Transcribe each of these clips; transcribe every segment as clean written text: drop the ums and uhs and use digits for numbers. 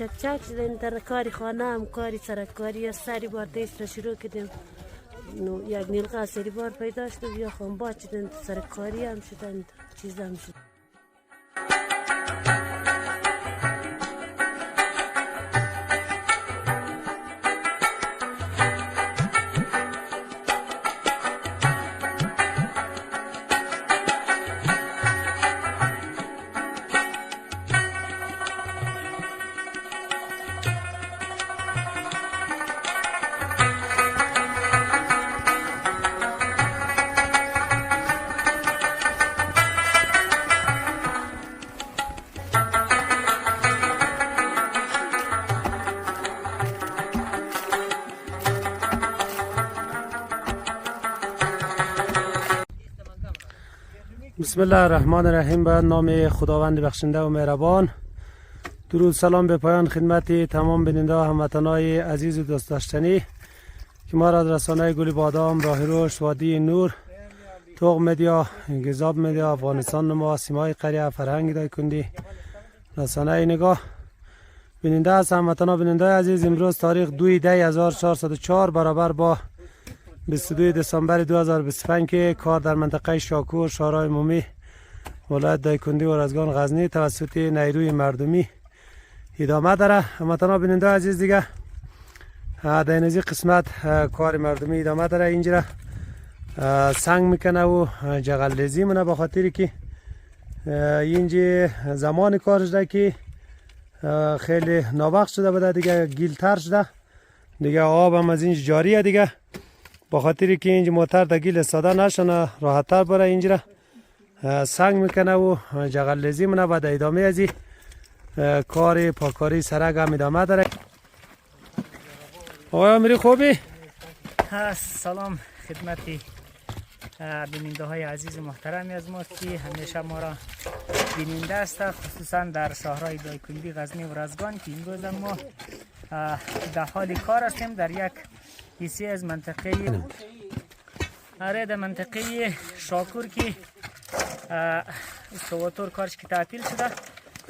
چک چک شدیم در کاری خانه هم کاری سرکاری یا سری بار دیست شروع کردیم. یک نیلقه سری بار پیدا شد یا خانبا شدن سرکاری هم شدن چیز هم شد. بسم الله الرحمن الرحیم. به نام خداوند بخشنده و مهربان. درود سلام به پایان خدمت تمام بیننده و هموطنان عزیز و دوست داشتنی که ما را از رسانه گل بادام، راه رشد، وادی نور، توق مدیا، گزاب مدیا، افغانستان نما، سیمای قریه، فرهنگ دایکندی، رسانه نگاه بیننده از هموطنان بیننده عزیز. امروز تاریخ 2/10/1404 برابر با 22 دسامبر 2025 که کار در منطقه شاکور شورای عمومی ولایت دایکندی و رزگان غزنی توسط نیروی مردمی ادامه داره. هموطنان بیننده عزیز دیگه در این قسمت کار مردمی ادامه داره. اینجا سنگ میکنه و جغل‌ریزی منه به خاطری که اینجا زمان کارش ده که خیلی ناوقت شده بوده دیگه، گیلتر شده دیگه، آب هم از اینجا جاریه دیگه، با خاطری که اینجا موتر در گیل استاده نشنه راحت تر بره. اینجا سنگ میکنه و جغل‌ریزی منه. بعد ادامه ازی کار پاکاری سرک هم ادامه داره. آقای امیری خوبی؟ سلام خدمتی بیننده های عزیز محترمی از ما که همیشه ما را بیننده است، خصوصا در شهرهای دایکندی، غزنی و رزگان که امروز ما در حال کار هستیم در یک حصه از منطقه در منطقه شاکور که استواتور کارش که تعطیل شده.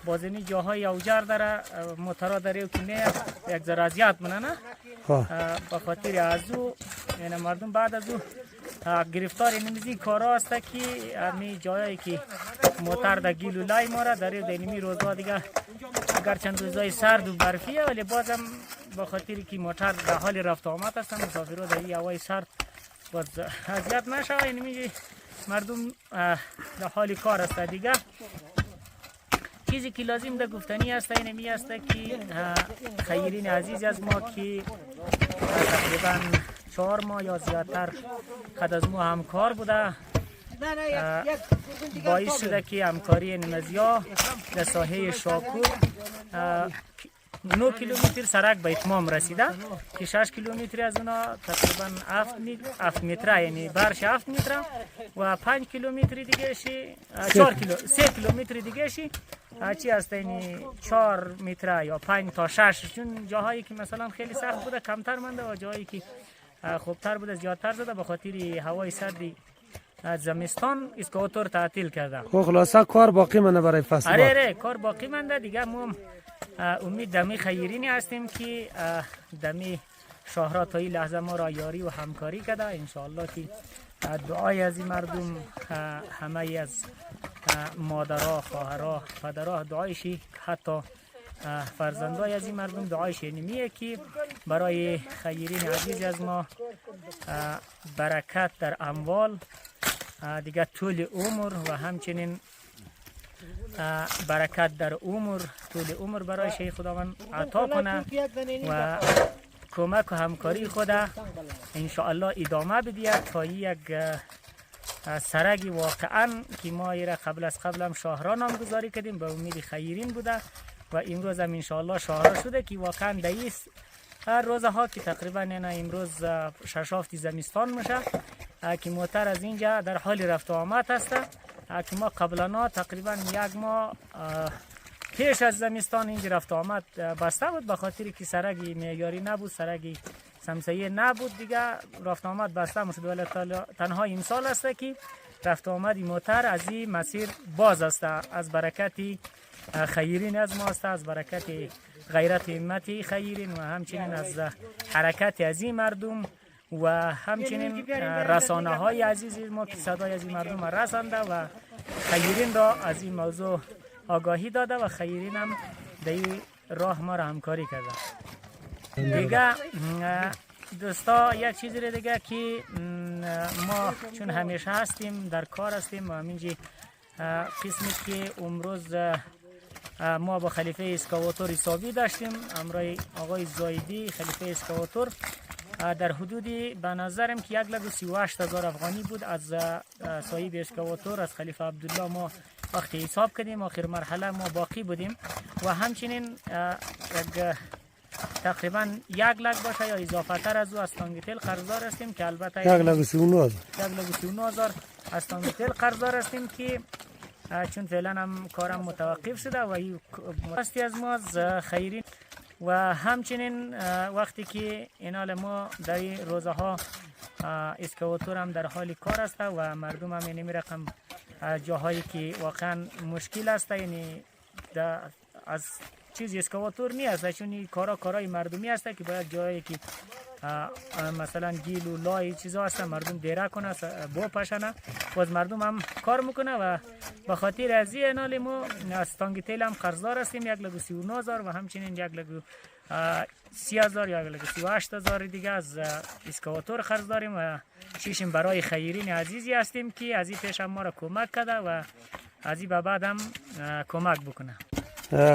بازمی جاهای اوجر داره، موترها داره که میه یک ذره اذیت منه نه به خاطر از او یعنی مردم بعد از او گرفتار اینمیزی کارا است که می جایی که موتر در گیل و لای ماره در اینمی روزها دیگه اگر چند روزهای سرد و برفیه ولی بازم به خاطر که موتر در حال رفت آمد هستن مسافرها در این هوای سرد باز اذیت نشه. اینمی مردم در حال کار است دیگه. چیزی که لازم در گفتنی است اینمی است که خیرین عزیز از ما که تقریبا 4 ماه یا زیادتر قد از ما همکار بوده، باعث شده که همکاری نمزیا در ساحه شاکور 9 کیلومتر سرک به اتمام رسیده که 6 کیلومتر از اونا تقریبا 7 متر یعنی برش 7 متر و 5 کیلومتر دیگه شی 3 کیلومتر دیگه شی چی است یعنی 4 متر یا 5 تا 6 چون جاهایی که مثلا خیلی سخت بوده کمتر مونده و جاهایی که خوبتر بوده زیادتر زده به خاطر هوای سردی زمستان اسکواتور تعطیل کرده. خب خلاصه کار باقی مونده برای فصل. آره کار باقی مونده دیگه. ما امید دمی خیرینی هستیم که دمی شهرها تا این لحظه ما را یاری و همکاری کرده. انشاءالله که دعای از این مردم همه از مادرها، خواهرها، پدرها دعایشی، حتی فرزندای از این مردم دعایش اینمیه که برای خیرین عزیز از ما برکت در اموال دیگه، طول عمر و همچنین برکت در عمر، طول عمر برای شیخ خداوند عطا کنه و کمک و همکاری خود انشاءالله ادامه بدید تا یک سرگی واقعا که ما ایره قبل از قبل هم شاهرا نامگذاری کردیم به امید خیرین بوده و امروز هم انشاءالله شاهرا شده که واقعا دایس هر روزها که تقریبا امروز 6 زمستان میشه که موتر از اینجا در حال رفت و آمد هست که ما قبلا تقریبا 1 ماه پیش از زمستان اینجا رفت و آمد بسته بود به خاطر که سرگی معیاری نبود، سرگی سمسیه نبود دیگه، رفت و آمد بسته میشد. ولی تنها امسال است که رفت آمد موتر از این مسیر باز است. از برکت خیرین از ماست، از برکت غیرت همت خیرین و همچنین از حرکت از این مردم و همچنین رسانه های عزیز ما که صدای از این مردم رسانده و خیرین را از این موضوع آگاهی داده و خیرین هم در این راه ما را همکاری کرده. دیگه دوستا یک چیزی دیگه که ما چون همیشه هستیم در کار هستیم و همینجی قسمی که امروز ما با خلیفه اسکواتور حسابی داشتیم همراه آقای زایدی خلیفه اسکواتور در حدودی به نظرم که 1,38,000 افغانی بود از صاحب اسکواتور از خلیفه عبدالله ما وقتی حساب کردیم. آخر مرحله ما باقی بودیم و همچنین تقریبا 1,00,000 باشه یا اضافه تر از او از تانگتل قرضدار هستیم که البته 1,39,000 از تانگتل قرضدار هستیم که چون فعلا هم کارم متوقف شده و این مستی از ما خیرین و همچنین وقتی که اینال ما در این روزه ها اسکواتور هم در حال کار است و مردم هم یعنی رقم جاهایی که واقعا مشکل است یعنی از چیز اسکواتور نیست چون کارای مردمی است که باید جایی که مثلا گیل و لای چیزا هست مردم دیره کنه بپشنه و از مردم هم کار میکنه و به خاطر از این ما از تانگتل هم قرضدار هستیم 1,39,000 و همچنین 1,30,000 یا 1,38,000 دیگه از اسکواتور قرض داریم و شیشیم برای خیرین عزیزی هستیم که از این پیش هم ما را کمک کرده و از این به بعد هم کمک بکنه.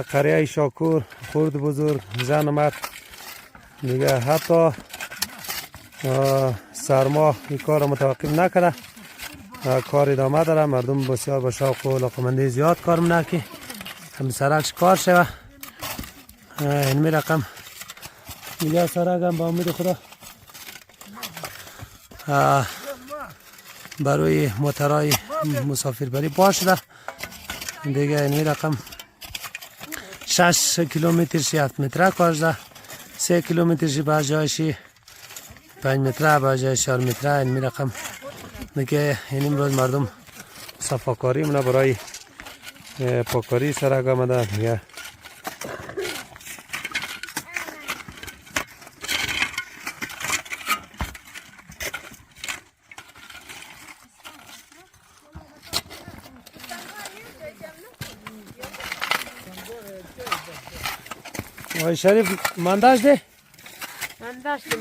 قریه شاکور خرد بزرگ زن و مرد دیگه حتی سرما این کار متوقف نکرده کار ادامه داره. مردم بسیار با شوق و علاقه‌مندی زیاد کار میکنه که هم سرکش کار شوه. این رقم دیگه سرک هم با امید خدا برای موترهای مسافربری باشه دیگه. این رقم 6 کیلومتر 7 متر کار شده 3 کیلومتر به جایش 5 متر به جای 4 متر. این رقم دیگه این امروز مردم صفاکاری مونه برای پاکاری سرک آمده دیگه. آقای شریف من داشته؟ من داشتم.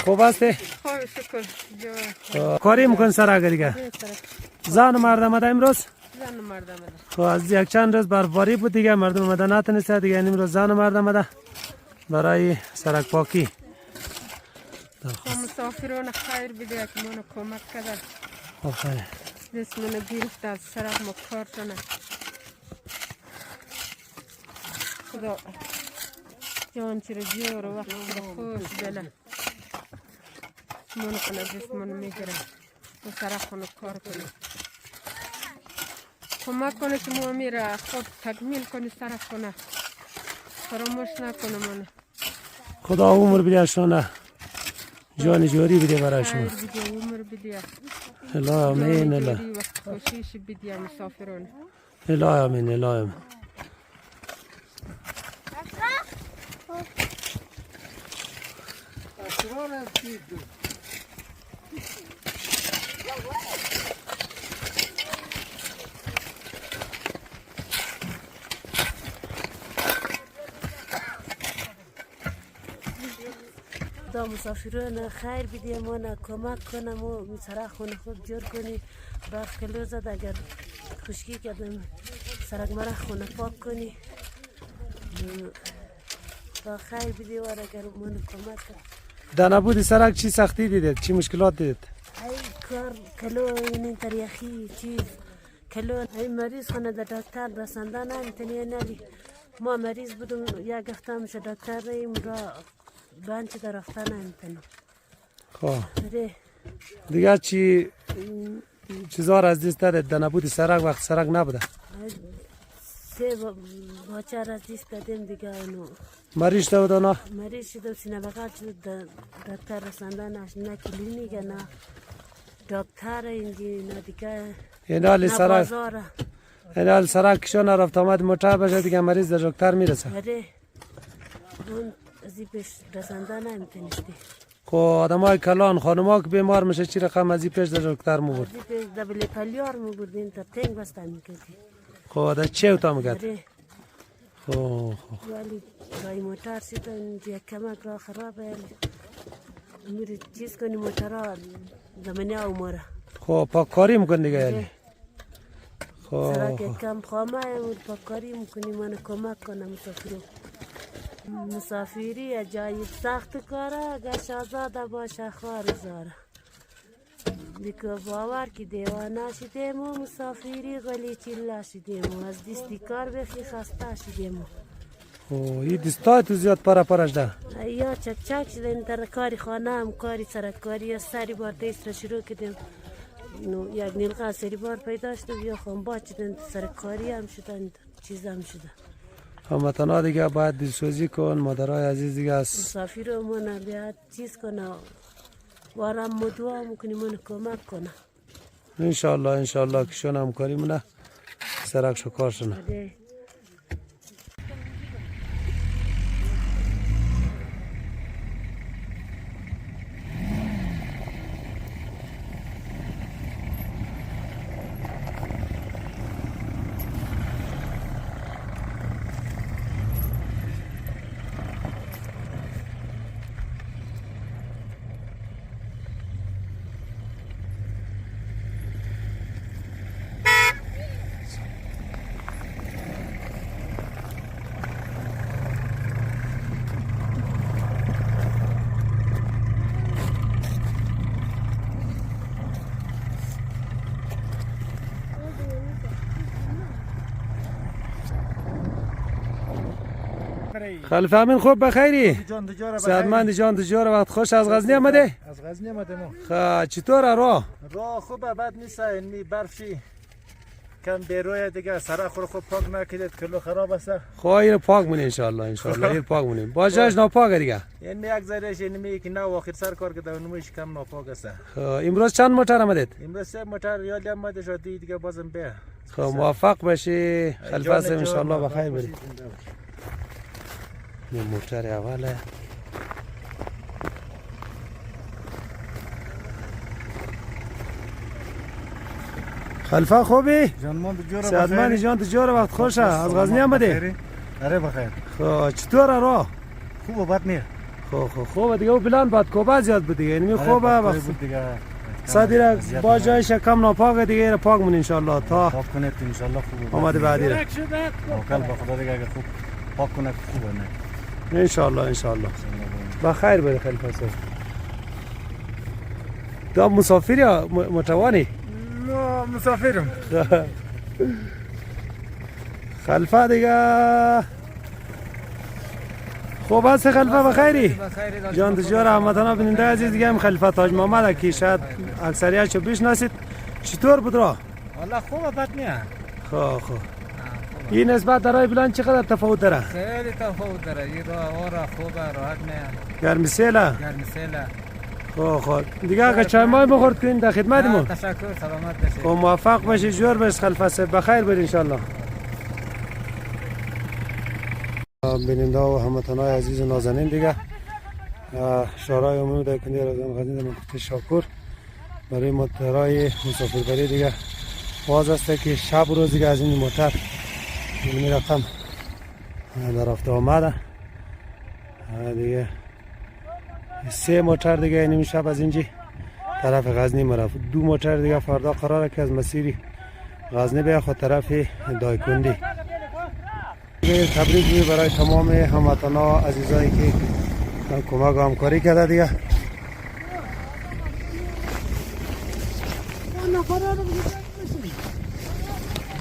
خوب هسته؟ خوب شکر. کاری میکن سرک دیگه؟ زن و مرد آمده امروز؟ زن و مرد آمده. خب از یک چند روز برفباری بود دیگه مردم آمده نتونسته دیگه امروز زن و مرد آمده برای سرک پاکی. مسافران خیر بده که منو کمک کرد. آفرین. دست منو گرفت از سرک ما کار کنه. خدا جان چرا جور و وقت خوش بله منو کنه دست منو میگیره و سرک کنه کار کنه کمک کنه که ما میره خود تکمیل کنه سرک کنه فراموش نکنه منو. خدا عمر بده شما جان جوری بده برای شما. عمر بده الله آمین. الله خوشیش بده مسافران. الله آمین. الله آمین. دا مسافران خیر بدیم ما کمک کنم و سرک خونه خوب جور کنی برف کلو زد اگر خشکی کردم سرک مرا خونه پاک کنی با خیر بدیم و اگر من کمک کنم. در نبود سرک چی سختی دیدید؟ چی مشکلات دیدید؟ ای کار کلو این تریخی چیز کلو ای مریض خونه در دکتر رسانده نمیتونی نری ما مریض بودم یک هفته میشه دکتر ریم را بانچ در رفتن نمیتونی. خب دیگه چی چیزا را از دست دارید در نبود سرک وقت سرک نبوده؟ سه باچه را از دست دادیم دیگه اونو مریض شده نه؟ مریض شده سینه بغل شده دکتر رسانده نه کلینیک نه دکتر اینجا دیگه این حال سرک بازاره. این حال سرک کشان رفت آمد موتر بشه دیگه مریض در دکتر میرسه. آره اون از این پیش رسنده نمیتونستی. خب آدم های کلان خانم ها که بیمار میشه چی رقم از این پیش در دکتر مو برد؟ از این پیش دبل پلیار مو بردیم تا تنگ بستن میکردی. خب در چه تا میگد؟ آره خب ولی رای موتر سیتا اینجا کمک را خرابه میری چیز کنی موتر را زمینه اومره. خب پاککاری میکن دیگه یعنی؟ خب سرک کم خامه پاککاری میکنی من کمک کنم مسافرو. مسافری جای سخت کاره گش آزاده باشه خوار زاره. دیگه باور که دیوانه شدیم و مسافری غلی چلا شدیم و از دستی کار بخی خسته شدیم. خب این دستای تو زیاد پرش ده؟ یا چک چک شدیم در کاری خانه هم کاری سرکاری سری بار دیست را شروع کردیم. یک نیلقه سری بار پیدا شد یا خانبا شدن سرکاری هم شدن چیز هم شده. هموطنا دیگه باید دلسوزی کن مادرای عزیز دیگه است. مسافر رو من بیاد چیز کنه وارم مدوا میکنی من کمک کنه. انشالله که شون همکاری منه سرک شکار شنه. خلیفه امین خوب بخیری؟ سعدمند جان دجار وقت خوش از غزنی آمده؟ از غزنی آمده ما. خب چطوره راه؟ راه خوبه بد نیست این برفی کم بیروی دیگه سرک رو خوب پاک نکردید کلو خراب است. خب این پاک مونه انشالله این پاک مونه. باجاش ناپاکه دیگه. این یک ذرهش این که نو آخر سر کار کرده اونمش کم ناپاک است. خب امروز چند موتر آمدید؟ امروز سه موتر یالی آمده شد دیگه بازم به. خب موفق باشی خلیفه صاحب انشالله بخیر بری. این موتر اوله. خلیفه خوبی؟ سعدمند جان تجار وقت خوشه از غزنی آمده؟ آره بخیر. خب چطوره راه؟ خوبه بد نیست. خوبه دیگه و بلند بعد کوبه زیاد بود دیگه یعنی خوبه وقت دیگه صدیره با جایش کم ناپاکه دیگه پاک مون انشالله تا پاک کنید انشالله خوبه. آمده بعدی را توکل به خدا دیگه اگه خوب پاک کنه خوبه نه انشالله بخیر بری خلیفه صاحب. تو مسافری یا متوانی؟ نه مسافرم. خلیفه دیگه خوب است خلیفه بخیری؟ جان تجار هموطنا بیننده عزیز دیگه هم خلیفه تاج محمد که شاید اکثریتشو بشناسید. چطور بود راه؟ والله خوبه بد نیست. خب این نسبت درای بلند چقدر تفاوت داره؟ خیلی تفاوت داره. این راه خوبه راحت نه. گرمی سیله؟ خب دیگه اگه چای مای بخورد کنین در خدمت ما. تشکر سلامت باشید. خب موفق باشی جور بش خلیفه صاحب بخیر بری انشالله. بیننده و هموطنای عزیز و نازنین دیگه شورای عمومی در کنی رازان غزنی منطقه شاکور برای موترهای مسافربری دیگه باز است که شب روز دیگه از این موتر این رقم در رفته آمده دیگه سه موتر دیگه این شب از اینجی طرف غزنی مرفت. دو موتر دیگه فردا قراره که از مسیری غزنی به خود طرف دایکندی. تبریک می برای تمام هموطنا عزیزایی که کمک و همکاری کرده دیگه.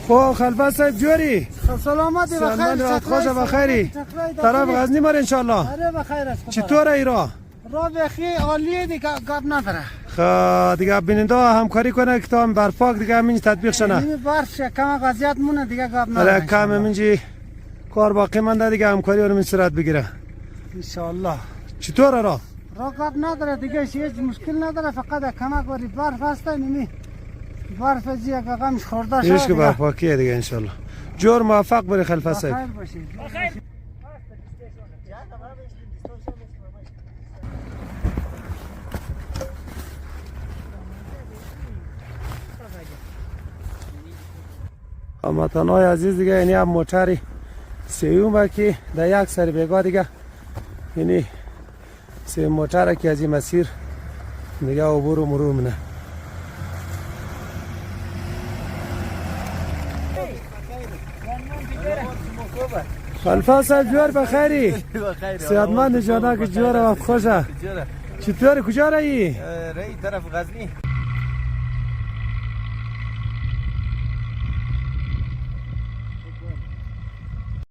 خب خلیفه صاحب جوری؟ سلامتی بخیر. خوش بخیری. طرف غزنی مر انشالله. آره بخیر است. چطوره ای راه؟ راه بخی عالیه دیگه گپ نداره. خب دیگه بیننده همکاری کنه که تا برپاک دیگه همین تطبیق شنه. این برف کم قضیت مونه دیگه گپ نداره. آره کم همینجی کار باقی مونده دیگه همکاری رو من صورت بگیره ان شاء الله. چطوره راه؟ رکاب نداره دیگه، هیچ مشکل نداره، فقط کمک وری برف هست. نمی برف زی اگه غمش خورده شد هیچ که برف پاکیه دیگه انشالله. جور موفق بری خلیفه صاحب. خیر باشید. هموطنای عزیز دیگه یعنی هم موتر سیوم که در یک سر بیگاه دیگه یعنی سه موتر که از این مسیر دیگه عبور و مرور منه. خلیفه صاحب جوار بخیری؟ صحتمند جانا که جوار وقت خوشه. چطور کجا رایی؟ رای طرف غزنی.